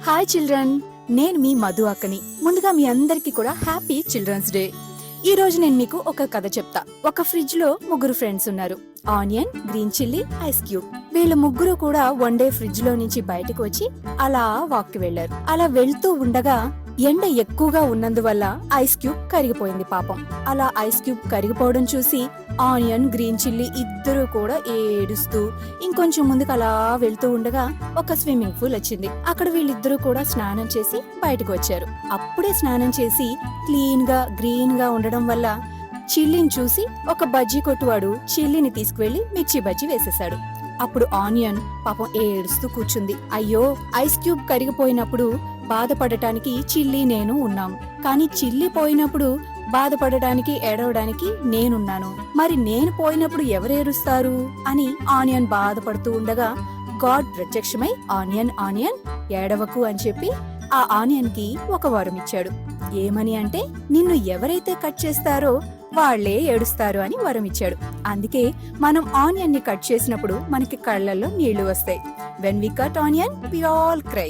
Hi children, నేను మీ మధు అక్కని. ముందుగా మీ అందరికి కూడా హ్యాపీ చిల్డ్రన్స్ డే. ఈ రోజు నేను మీకు ఒక కథ చెప్తా. ఒక ఫ్రిడ్జ్ లో ముగ్గురు ఫ్రెండ్స్ ఉన్నారు. Onion, green chilli, ice cube. వీళ్ళు ముగ్గురు కూడా వన్ డే ఫ్రిడ్జ్ లో నుంచి బయటకు వచ్చి అలా వాక్ కి వెళ్లారు. అలా వెళ్తూ ఉండగా ఎండ ఎక్కువగా ఉన్నందువల్ల ఐస్ క్యూబ్ కరిగిపోయింది పాపం. అలా ఐస్ క్యూబ్ కరిగిపోవడం చూసి ఆనియన్, గ్రీన్ చిల్లీ ఇద్దరు కూడా ఏడుస్తూ ఇంకొంచెం ముందుకు అలా వెళ్తూ ఉండగా ఒక స్విమ్మింగ్ పూల్ వచ్చింది. అక్కడ వీళ్ళిద్దరూ కూడా స్నానం చేసి బయటకు వచ్చారు. అప్పుడే స్నానం చేసి క్లీన్ గా గ్రీన్ గా ఉండడం వల్ల చిల్లీని చూసి ఒక బజ్జీ కొట్టువాడు చిల్లీని తీసుకువెళ్లి మిర్చి బజ్జీ వేసేశాడు. అప్పుడు ఆనియన్ పాపం ఏడుస్తూ కూర్చుంది. అయ్యో, ఐస్ క్యూబ్ కరిగిపోయినప్పుడు బాధపడటానికి చిల్లీ నేను ఉన్నాం, కానీ చిల్లీ పోయినప్పుడు బాధపడటానికి ఏడవడానికి నేనున్నాను. మరి నేను పోయినప్పుడు ఎవరేరుస్తారు అని ఆనియన్ బాధపడుతూ ఉండగా గాడ్ ప్రత్యక్షమై ఆనియన్ ఆనియన్ ఏడవకు అని చెప్పి ఆ ఆనియన్ కి ఒక వరం ఇచ్చాడు. ఏమని అంటే, నిన్ను ఎవరైతే కట్ చేస్తారో వాళ్లే ఏడుస్తారు అని వరం ఇచ్చాడు. అందుకే మనం ఆనియన్ ని కట్ చేసినప్పుడు మనకి కళ్ళల్లో నీళ్లు వస్తాయి. When we cut onion we all cry.